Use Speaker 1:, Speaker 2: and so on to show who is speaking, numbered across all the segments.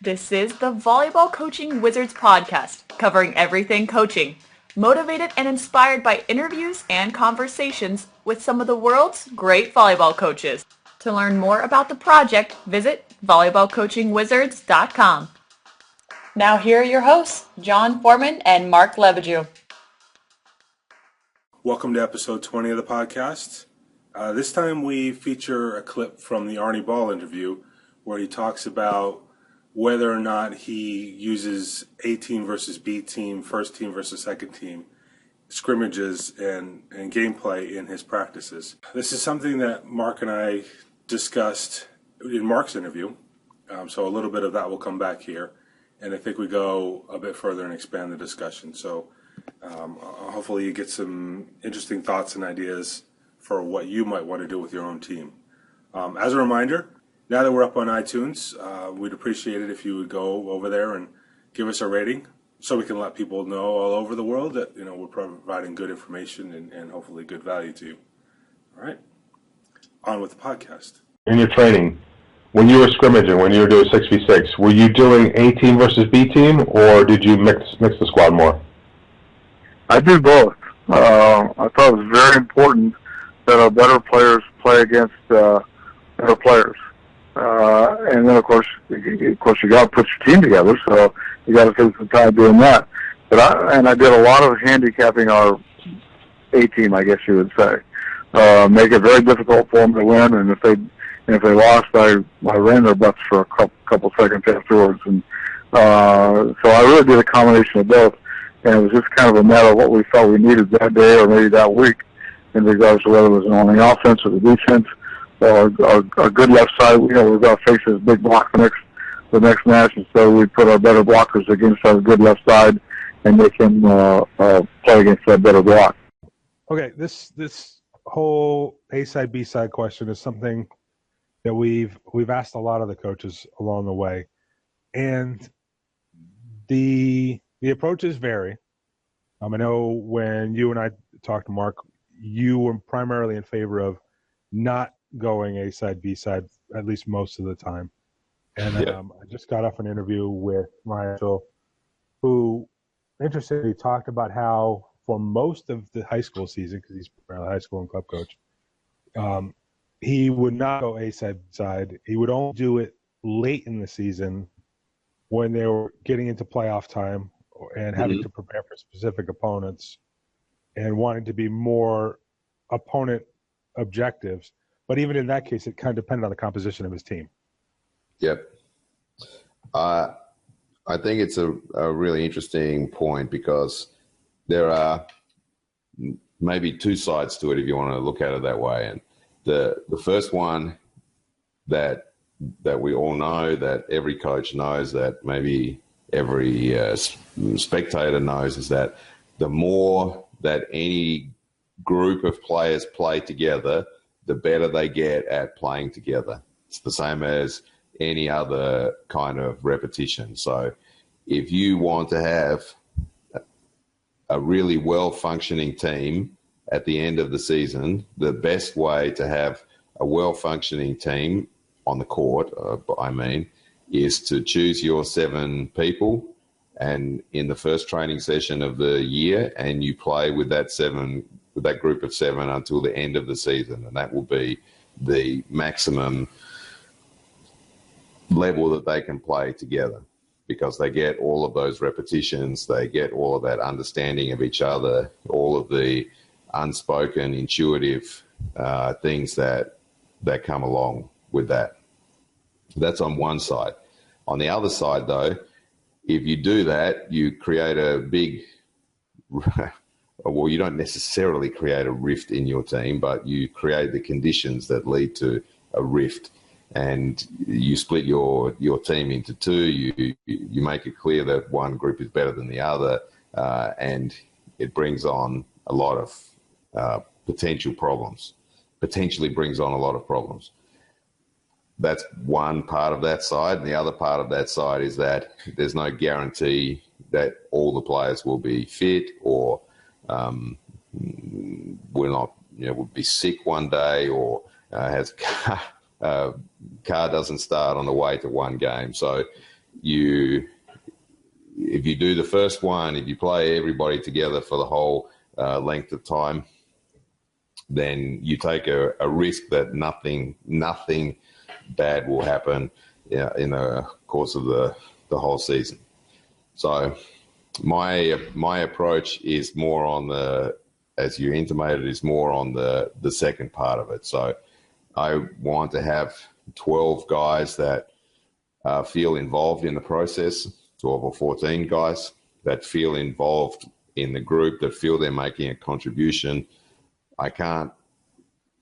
Speaker 1: This is the Volleyball Coaching Wizards Podcast, covering everything coaching, motivated and inspired by interviews and conversations with some of the world's great volleyball coaches. To learn more about the project, visit volleyballcoachingwizards.com. Now here are your hosts, John Foreman and Mark Lebedew.
Speaker 2: Welcome to episode 20 of the podcast. This time we feature a clip from the Arnie Ball interview where he talks about whether or not he uses A team versus B team, first team versus second team, scrimmages and gameplay in his practices. This is something that Mark and I discussed in Mark's interview, so a little bit of that will come back here, and I think we go a bit further and expand the discussion. So hopefully you get some interesting thoughts and ideas for what you might want to do with your own team. As a reminder, now that we're up on iTunes, we'd appreciate it if you would go over there and give us a rating so we can let people know all over the world that, we're providing good information and hopefully good value to you. All right, on with the podcast.
Speaker 3: In your training, when you were scrimmaging, when you were doing 6v6, were you doing A team versus B team, or did you mix the squad more?
Speaker 4: I did both. I thought it was very important that our better players play against better players. And then, of course, you got to put your team together, so you got to spend some time doing that. But I did a lot of handicapping our A team, I guess you would say. Make it very difficult for them to win, and if they lost, I ran their butts for a couple seconds afterwards. And so I really did a combination of both, and it was just kind of a matter of what we felt we needed that day or maybe that week in regards to whether it was on the offense or the defense. Our good left side, we're going to face this big block the next match, and so we put our better blockers against our good left side, and they can play against that better block.
Speaker 5: Okay, this whole A side B side question is something that we've asked a lot of the coaches along the way, and the approaches vary. I know when you and I talked to Mark, you were primarily in favor of not going A side, B side, at least most of the time. And I just got off an interview with Ryan, who interestingly talked about how for most of the high school season, because he's a high school and club coach, he would not go A side, B side. He would only do it late in the season when they were getting into playoff time and having to prepare for specific opponents and wanting to be more opponent objectives. But even in that case, it kind of depended on the composition of his team.
Speaker 6: Yep. I think it's a really interesting point because there are maybe two sides to it if you want to look at it that way. And the first one that we all know, that every coach knows, that maybe every spectator knows, is that the more that any group of players play together, the better they get at playing together. It's the same as any other kind of repetition. So if you want to have a really well-functioning team at the end of the season, the best way to have a well-functioning team on the court, is to choose your 7 people and in the first training session of the year, and you play with that group of 7 until the end of the season, and that will be the maximum level that they can play together because they get all of those repetitions, they get all of that understanding of each other, all of the unspoken, intuitive things that come along with that. That's on one side. On the other side, though, if you do that, you create a big well, you don't necessarily create a rift in your team, but you create the conditions that lead to a rift. And you split your team into 2. You make it clear that one group is better than the other, and it brings on a lot of potentially brings on a lot of problems. That's one part of that side. And the other part of that side is that there's no guarantee that all the players will be fit or will be sick one day or has car doesn't start on the way to one game. So if you do the first one, if you play everybody together for the whole length of time, then you take a risk that nothing bad will happen in the course of the whole season. So my approach is more on the, as you intimated, is more on the second part of it. So I want to have 12 guys that feel involved in the process, 12 or 14 guys that feel involved in the group, that feel they're making a contribution. I can't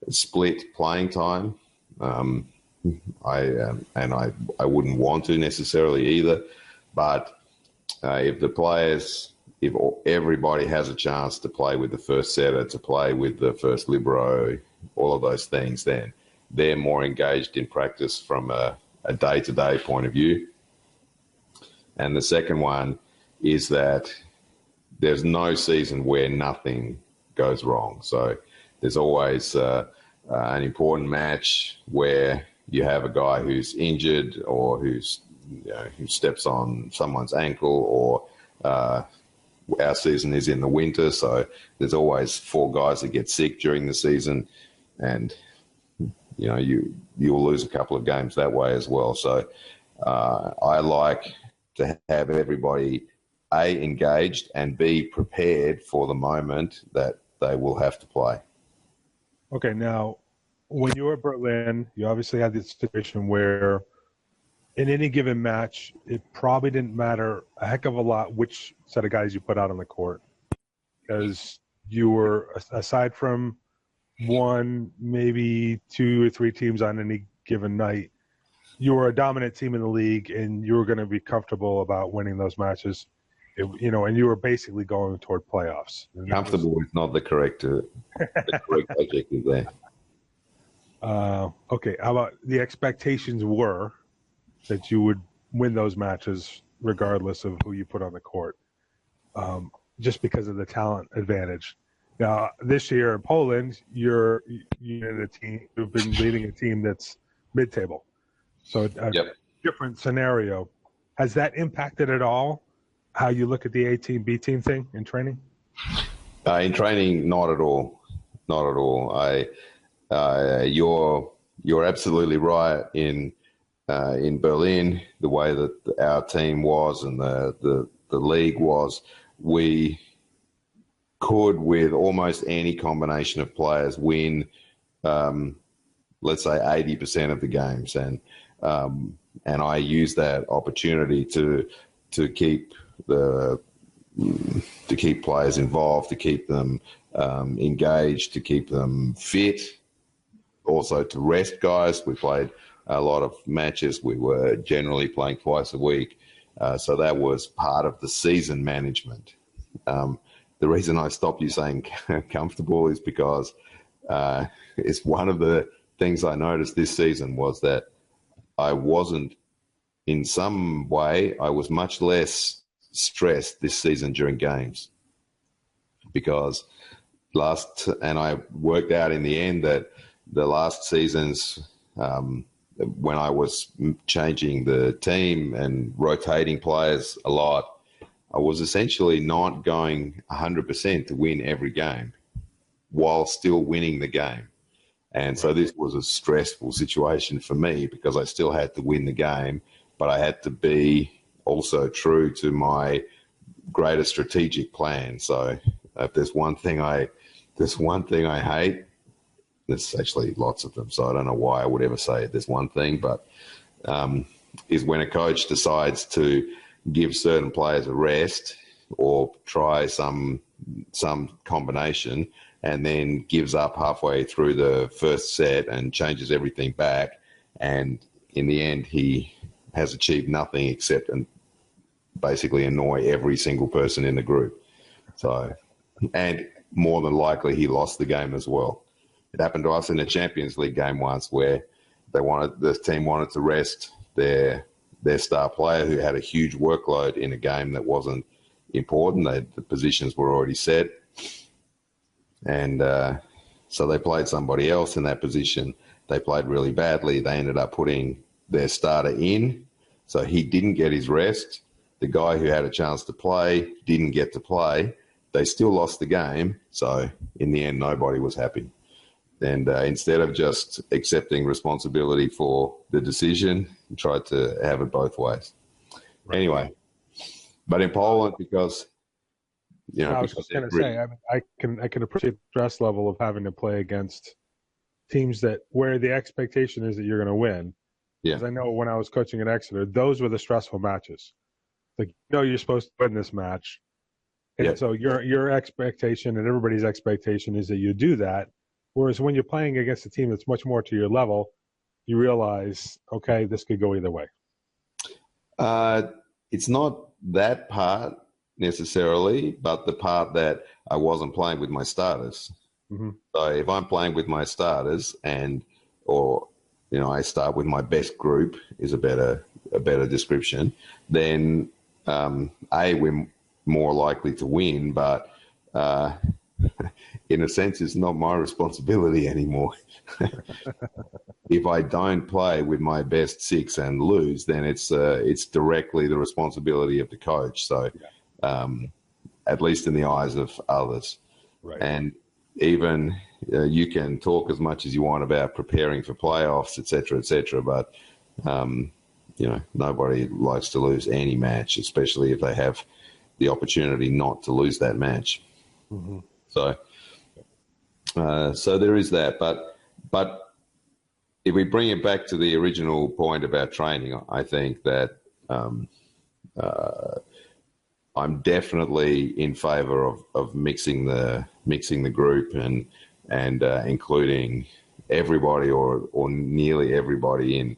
Speaker 6: split playing time. I wouldn't want to necessarily either. But if everybody has a chance to play with the first setter, to play with the first libero, all of those things, then they're more engaged in practice from a day-to-day point of view. And the second one is that there's no season where nothing goes wrong. So there's always an important match where you have a guy who's injured or who steps on someone's ankle, or our season is in the winter, so there's always 4 guys that get sick during the season, and you'll lose a couple of games that way as well. So I like to have everybody A, engaged, and B, prepared for the moment that they will have to play.
Speaker 5: Okay, now, when you were at Berlin, you obviously had this situation where in any given match, it probably didn't matter a heck of a lot which set of guys you put out on the court, because you were, aside from one, maybe 2 or 3 teams on any given night, you were a dominant team in the league, and you were going to be comfortable about winning those matches, and you were basically going toward playoffs.
Speaker 6: Comfortable is not the correct adjective there.
Speaker 5: Okay, how about the expectations were that you would win those matches regardless of who you put on the court, just because of the talent advantage. Now, this year in Poland, you've been leading a team that's mid-table. So a different scenario. Has that impacted at all how you look at the A team, B team thing in training?
Speaker 6: In training, not at all. Not at all. You're absolutely right. In Berlin, the way that our team was and the league was, we could, with almost any combination of players, win, let's say 80% of the games, and I use that opportunity to keep players involved, to keep them engaged, to keep them fit, also to rest guys. We played a lot of matches. We were generally playing twice a week, so that was part of the season management. The reason I stopped you saying comfortable is because it's one of the things I noticed this season was that I wasn't, in some way, I was much less stressed this season during games, because and I worked out in the end that the last seasons, when I was changing the team and rotating players a lot, I was essentially not going 100% to win every game while still winning the game. And so this was a stressful situation for me, because I still had to win the game, but I had to be also true to my greater strategic plan. So if there's one thing I hate, there's actually lots of them, so I don't know why I would ever say it. There's one thing, but is when a coach decides to give certain players a rest or try some combination, and then gives up halfway through the first set and changes everything back, and in the end he has achieved nothing except basically annoy every single person in the group. So, and more than likely he lost the game as well. It happened to us in a Champions League game once, where the team wanted to rest their star player who had a huge workload in a game that wasn't important. The positions were already set, and so they played somebody else in that position. They played really badly. They ended up putting their starter in, So he didn't get his rest. The guy who had a chance to play didn't get to play. They still lost the game. So in the end, nobody was happy. And instead of just accepting responsibility for the decision, tried to have it both ways. Right. Anyway, but in Poland, because
Speaker 5: I was just going to say, I mean, I can appreciate the stress level of having to play against teams where the expectation is that you're going to win.
Speaker 6: Yeah.
Speaker 5: Because I know when I was coaching at Exeter, those were the stressful matches. Like, you're supposed to win this match, and so your expectation and everybody's expectation is that you do that. Whereas when you're playing against a team that's much more to your level, you realize, okay, this could go either way.
Speaker 6: It's not that part necessarily, but the part that I wasn't playing with my starters. Mm-hmm. So if I'm playing with my starters or I start with my best group is a better description, then we're more likely to win, but in a sense, it's not my responsibility anymore. If I don't play with my best six and lose, then it's directly the responsibility of the coach. So, at least in the eyes of others,
Speaker 5: right.
Speaker 6: And even you can talk as much as you want about preparing for playoffs, et cetera, but nobody likes to lose any match, especially if they have the opportunity not to lose that match. Mm-hmm. So there is that, but if we bring it back to the original point about training, I think that I'm definitely in favour of mixing the group and including everybody or nearly everybody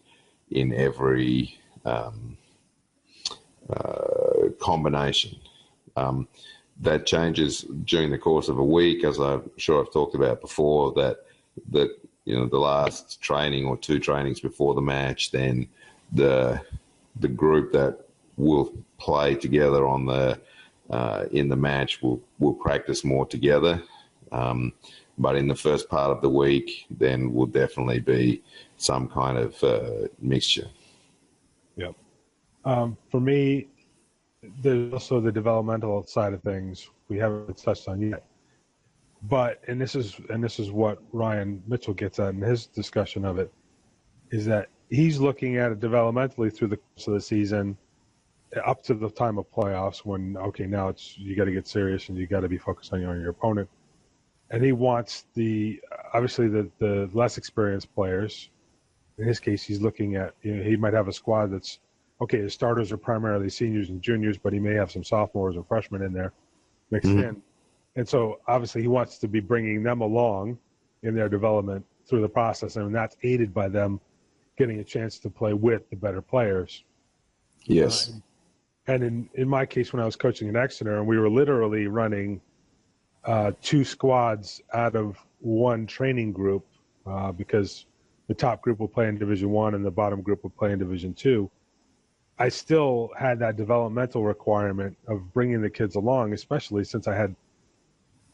Speaker 6: in every combination. That changes during the course of a week, as I'm sure I've talked about before, that the last training or two trainings before the match, then the group that will play together on in the match will practice more together. But in the first part of the week, then will definitely be some kind of mixture.
Speaker 5: Yep. For me, there's also the developmental side of things we haven't touched on yet. But and this is what Ryan Mitchell gets at in his discussion of it, is that he's looking at it developmentally through the course of the season, up to the time of playoffs when now you got to get serious and you got to be focused on your opponent. And he wants obviously the less experienced players. In his case, he's looking at he might have a squad that's his starters are primarily seniors and juniors, but he may have some sophomores or freshmen in there mixed in. And so obviously he wants to be bringing them along in their development through the process, and that's aided by them getting a chance to play with the better players.
Speaker 6: Yes.
Speaker 5: And in my case, when I was coaching at Exeter, and we were literally running two squads out of one training group because the top group will play in Division I and the bottom group will play in Division II. I still had that developmental requirement of bringing the kids along, especially since I had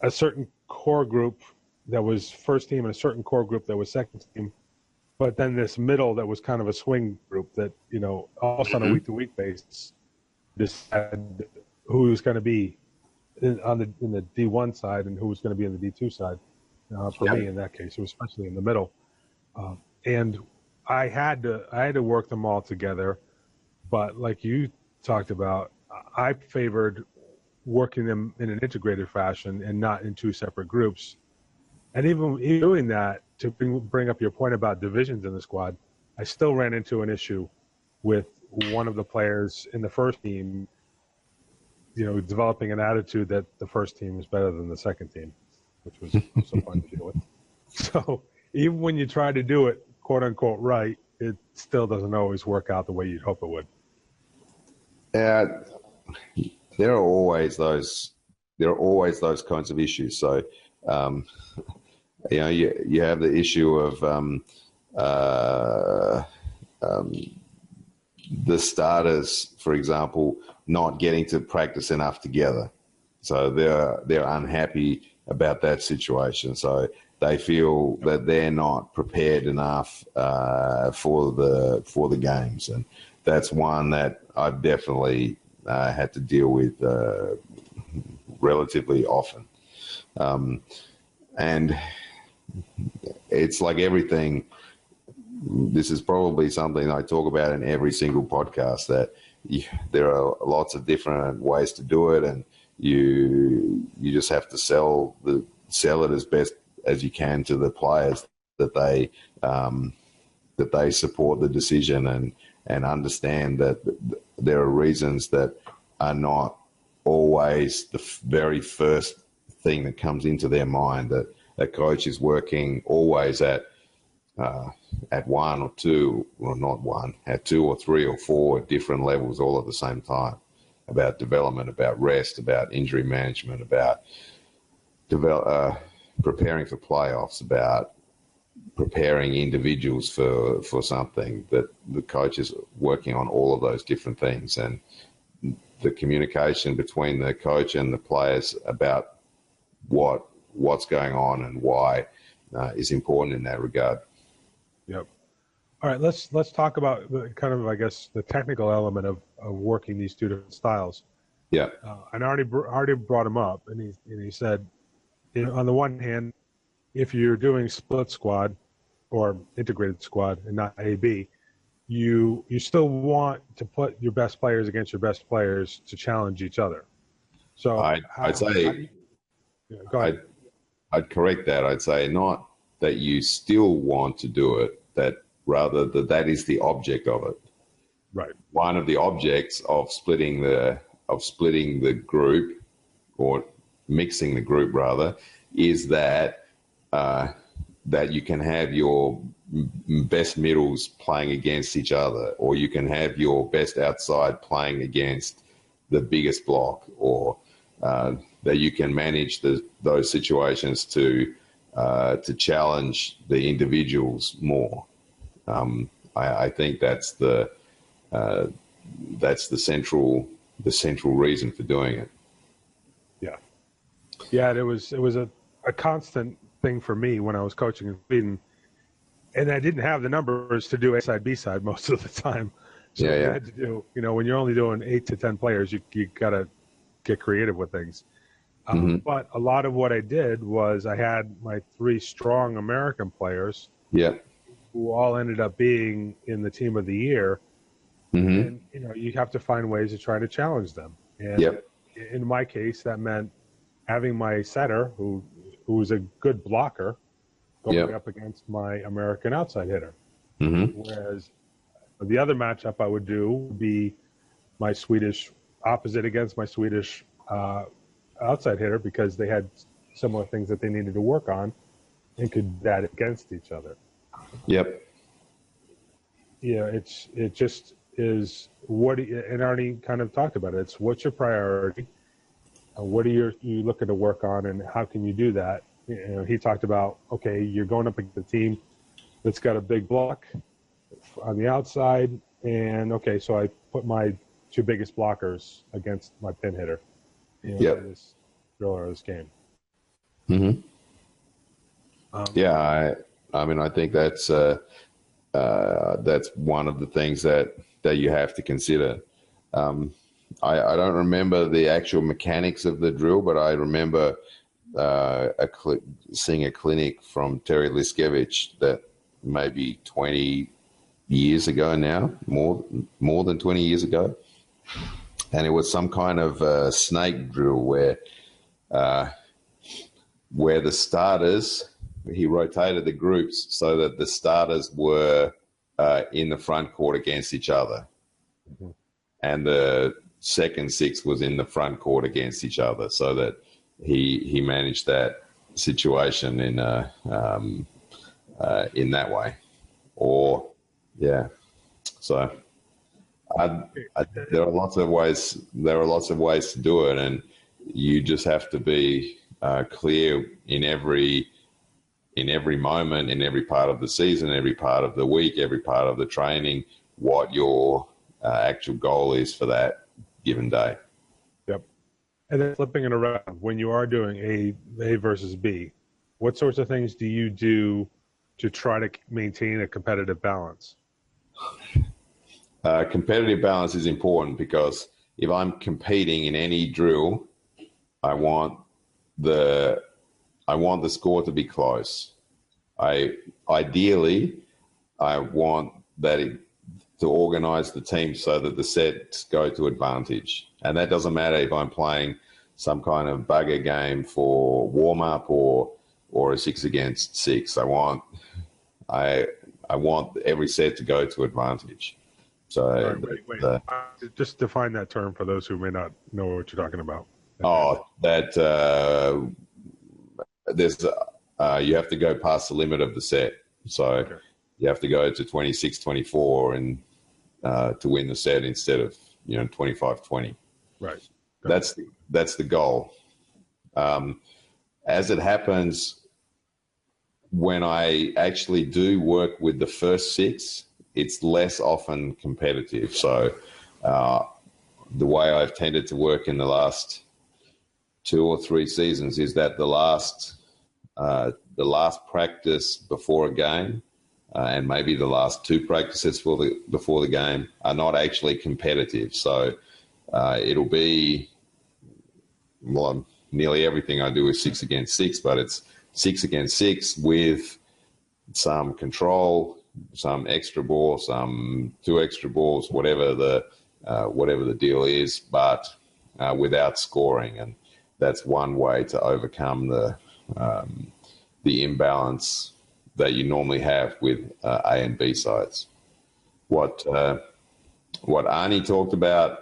Speaker 5: a certain core group that was first team and a certain core group that was second team, but then this middle that was kind of a swing group that, almost on a week-to-week basis, decided who was going to be in the D1 side and who was going to be in the D2 side. For me, in that case, it was especially in the middle. And I had to work them all together. But like you talked about, I favored working them in an integrated fashion and not in two separate groups. And even doing that, to bring up your point about divisions in the squad, I still ran into an issue with one of the players in the first team, developing an attitude that the first team is better than the second team, which was so fun to deal with. So even when you try to do it, quote unquote, right, it still doesn't always work out the way you'd hope it would.
Speaker 6: There are always those kinds of issues. So, you have the issue of the starters, for example, not getting to practice enough together. So they're unhappy about that situation. So they feel that they're not prepared enough for the games, and that's one that I've definitely had to deal with relatively often. And it's like everything. This is probably something I talk about in every single podcast, that there are lots of different ways to do it, and you just have to sell it as best as you can to the players, that they support the decision and understand that there are reasons that are not always the very first thing that comes into their mind, that a coach is working always at one or two, or not one, at 2 or 3 or 4 different levels all at the same time, about development, about rest, about injury management, about preparing for playoffs, about preparing individuals for something, that the coach is working on all of those different things. And the communication between the coach and the players about what's going on and why is important in that regard.
Speaker 5: Yep. All right, let's talk about kind of, I guess, the technical element of working these two different styles.
Speaker 6: Yeah.
Speaker 5: And I already brought him up, and he said, on the one hand, if you're doing split squad or integrated squad and not A/B, you still want to put your best players against your best players to challenge each other. So
Speaker 6: I'd say,
Speaker 5: go ahead.
Speaker 6: I'd correct that. I'd say not that you still want to do it, that rather that is the object of it.
Speaker 5: Right.
Speaker 6: One of the objects of splitting the group, or mixing the group rather, is that you can have your best middles playing against each other, or you can have your best outside playing against the biggest block, or that you can manage those situations to challenge the individuals more. I think that's the central reason for doing it.
Speaker 5: Yeah. It was a constant thing for me when I was coaching in Sweden, and I didn't have the numbers to do A side, B side most of the time. So I had to do, when you're only doing 8 to 10 players, you gotta get creative with things. But a lot of what I did was I had my 3 strong American players, who all ended up being in the team of the year. And you have to find ways to try to challenge them. And in my case, that meant having my setter, who was a good blocker, going up against my American outside hitter. Whereas the other matchup I would do would be my Swedish opposite against my Swedish outside hitter, because they had similar things that they needed to work on and could do that against each other. It just is and Arnie kind of talked about it. It's what's your priority, what are you looking to work on, and how can you do that? He talked about, okay, you're going up against a team that's got a big block on the outside, and okay, so I put my 2 biggest blockers against my pin hitter. This driller of this game.
Speaker 6: I mean, I think that's one of the things that you have to consider. I don't remember the actual mechanics of the drill, but I remember seeing a clinic from Terry Liskevich that maybe 20 years ago now, more than 20 years ago. And it was some kind of snake drill where the starters, he rotated the groups so that the starters were in the front court against each other. And the second 6 was in the front court against each other, so that he managed that situation in that way. So there are lots of ways. There are lots of ways to do it, and you just have to be clear in every moment, in every part of the season, every part of the week, every part of the training, what your actual goal is for that given day.
Speaker 5: And then flipping it around, when you are doing A versus B, what sorts of things do you do to try to maintain a competitive balance?
Speaker 6: Competitive balance is important because if I'm competing in any drill, I want the score to be close. Ideally, I want to organize the team so that the sets go to advantage. And that doesn't matter if I'm playing some kind of bugger game for warm-up or a 6 against 6. I want every set to go to advantage. So
Speaker 5: wait. Just define that term for those who may not know what you're talking about.
Speaker 6: You have to go past the limit of the set. So you have to go to 26-24 and to win the set instead of 25-20.
Speaker 5: Right.
Speaker 6: That's the goal. As it happens, when I actually do work with the first 6, it's less often competitive. So the way I've tended to work in the last 2 or 3 seasons is that the last practice before a game and maybe the last 2 practices before the game are not actually competitive. So it'll be, nearly everything I do is 6 against 6, but it's 6 against 6 with some control, some extra ball, some 2 extra balls, whatever the deal is, but without scoring. And that's one way to overcome the imbalance that you normally have with A and B sides. What Arnie talked about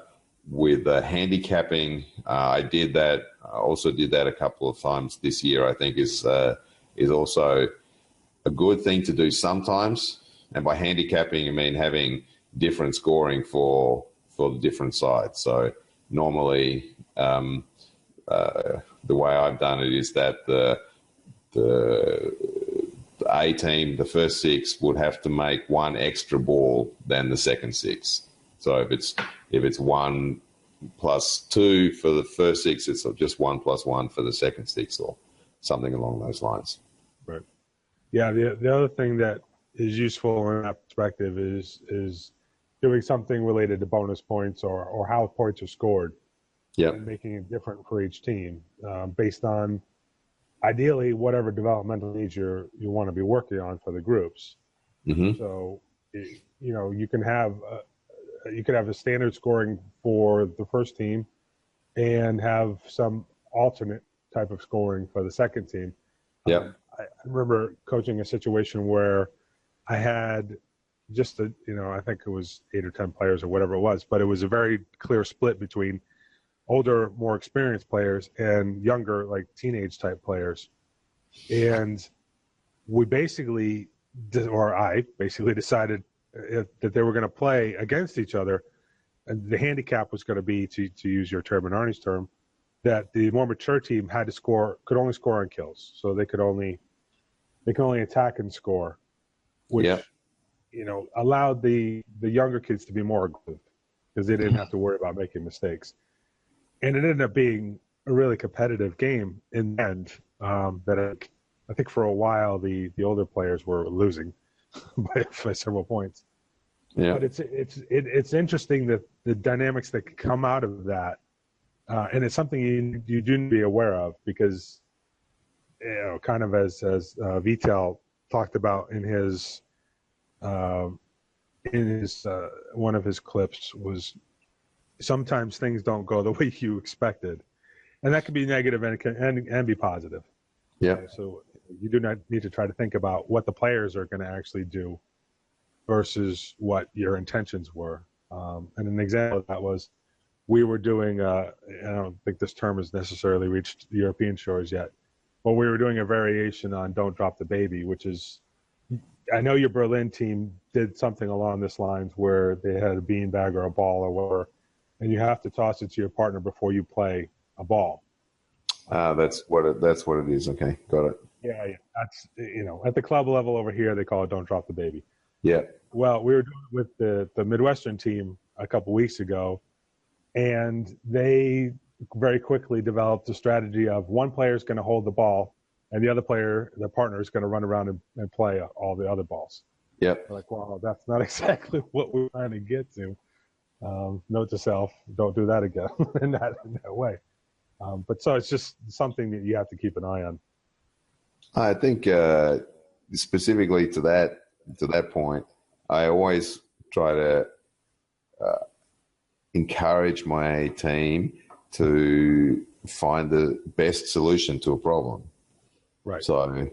Speaker 6: with handicapping, I did that. I also did that a couple of times this year. I think is also a good thing to do sometimes. And by handicapping, I mean having different scoring for the different sides. So normally, the way I've done it is that the A team, the first 6, would have to make 1 extra ball than the second 6. So if it's 1 plus 2 for the first 6, it's just 1 plus 1 for the second 6, or something along those lines.
Speaker 5: Right. Yeah. The other thing that is useful in that perspective is doing something related to bonus points or how points are scored.
Speaker 6: Yeah.
Speaker 5: And making it different for each team based on ideally whatever developmental needs you want to be working on for the groups.
Speaker 6: Mm-hmm.
Speaker 5: So you can have a standard scoring for the first team and have some alternate type of scoring for the second team.
Speaker 6: Yeah.
Speaker 5: I remember coaching a situation where I had just I think it was 8 or 10 players or whatever it was, but it was a very clear split between older, more experienced players and younger, like teenage type players. And I basically decided that they were going to play against each other. And the handicap was going to be, to use your term and Arnie's term, that the more mature team could only score on kills. So they could only attack and score, which, allowed the younger kids to be more aggressive because they didn't have to worry about making mistakes. And it ended up being a really competitive game in the end. That I think for a while the older players were losing by several points.
Speaker 6: Yeah.
Speaker 5: But it's interesting that the dynamics that come out of that, and it's something you do need to be aware of because, kind of as Vital talked about in his one of his clips was. Sometimes things don't go the way you expected, and that can be negative and be positive.
Speaker 6: Yeah.
Speaker 5: So you do not need to try to think about what the players are going to actually do versus what your intentions were. And an example of that was we were doing, I don't think this term has necessarily reached European shores yet, but we were doing a variation on Don't Drop the Baby, which is, I know your Berlin team did something along this lines where they had a beanbag or a ball or whatever, and you have to toss it to your partner before you play a ball.
Speaker 6: That's what it is. Okay, got it.
Speaker 5: Yeah. That's at the club level over here they call it Don't Drop the Baby.
Speaker 6: Yeah.
Speaker 5: Well, we were doing it with the Midwestern team a couple weeks ago, and they very quickly developed a strategy of one player is going to hold the ball and the other player, the partner, is going to run around and play all the other balls.
Speaker 6: Yep.
Speaker 5: We're like, well, that's not exactly what we're trying to get to. Note to self: don't do that again in that way. But so it's just something that you have to keep an eye on.
Speaker 6: I think specifically to that point, I always try to encourage my team to find the best solution to a problem.
Speaker 5: Right.
Speaker 6: So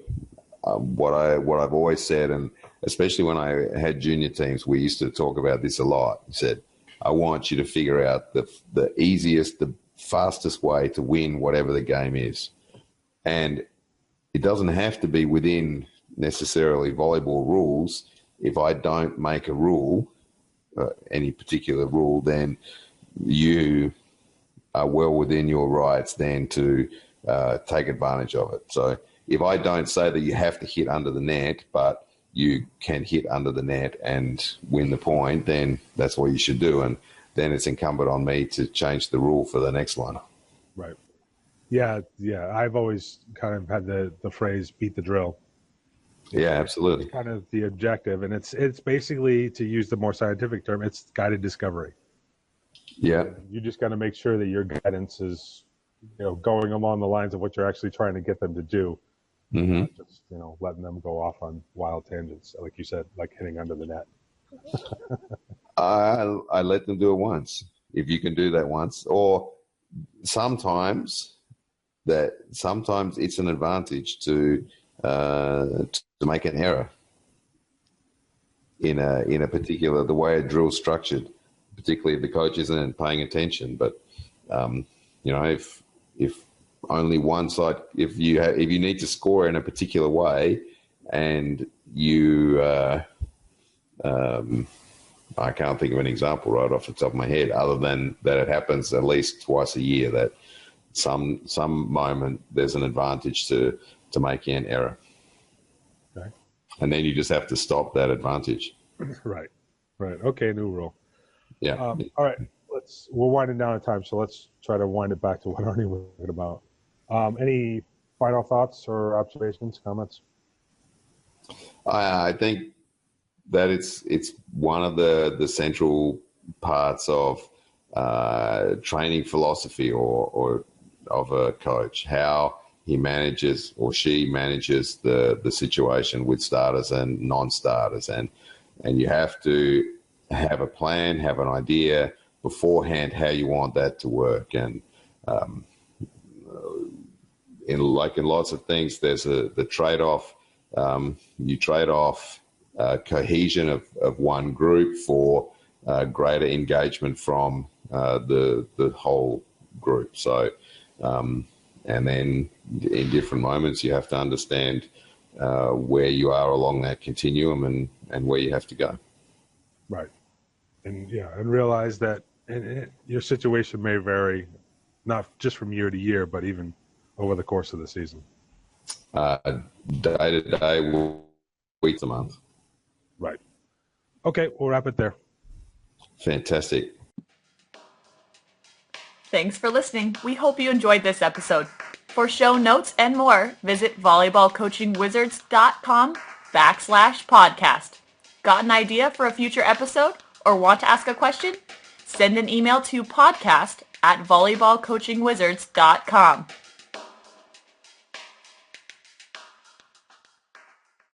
Speaker 6: what I've always said, and especially when I had junior teams, we used to talk about this a lot. I said, I want you to figure out the easiest, the fastest way to win whatever the game is. And it doesn't have to be within necessarily volleyball rules. If I don't make a rule, any particular rule, then you are well within your rights then to take advantage of it. So if I don't say that you have to hit under the net, but you can hit under the net and win the point, then that's what you should do. And then it's incumbent on me to change the rule for the next one.
Speaker 5: Right. Yeah. I've always kind of had the phrase "beat the drill."
Speaker 6: Yeah, absolutely.
Speaker 5: It's kind of the objective, and it's basically, to use the more scientific term, it's guided discovery.
Speaker 6: Yeah.
Speaker 5: You just got to make sure that your guidance is, going along the lines of what you're actually trying to get them to do.
Speaker 6: Mm-hmm.
Speaker 5: Not just, letting them go off on wild tangents, like you said, like hitting under the net.
Speaker 6: I let them do it once. If you can do that once, or sometimes it's an advantage to make an error in a particular, the way a drill's structured, particularly if the coach isn't paying attention. But if only one side, if you need to score in a particular way, and you I can't think of an example right off the top of my head, other than that it happens at least twice a year that some moment there's an advantage to making an error.
Speaker 5: Okay.
Speaker 6: And then you just have to stop that advantage.
Speaker 5: Right. Okay, new rule.
Speaker 6: Yeah.
Speaker 5: All right. We're winding down on time, so let's try to wind it back to what Arnie was talking about. Any final thoughts or observations, comments?
Speaker 6: I think that it's one of the central parts of training philosophy or of a coach, how he manages or she manages the situation with starters and non-starters, and you have to have a plan, have an idea beforehand how you want that to work. And in lots of things, there's the trade-off. You trade off cohesion of one group for greater engagement from the whole group. So, and then in different moments, you have to understand where you are along that continuum and where you have to go.
Speaker 5: Right. And realize that your situation may vary, not just from year to year, but even over the course of the season.
Speaker 6: Day to day, week to month.
Speaker 5: Right. Okay, we'll wrap it there.
Speaker 6: Fantastic.
Speaker 1: Thanks for listening. We hope you enjoyed this episode. For show notes and more, visit volleyballcoachingwizards.com/podcast. Got an idea for a future episode or want to ask a question? Send an email to podcast@volleyballcoachingwizards.com.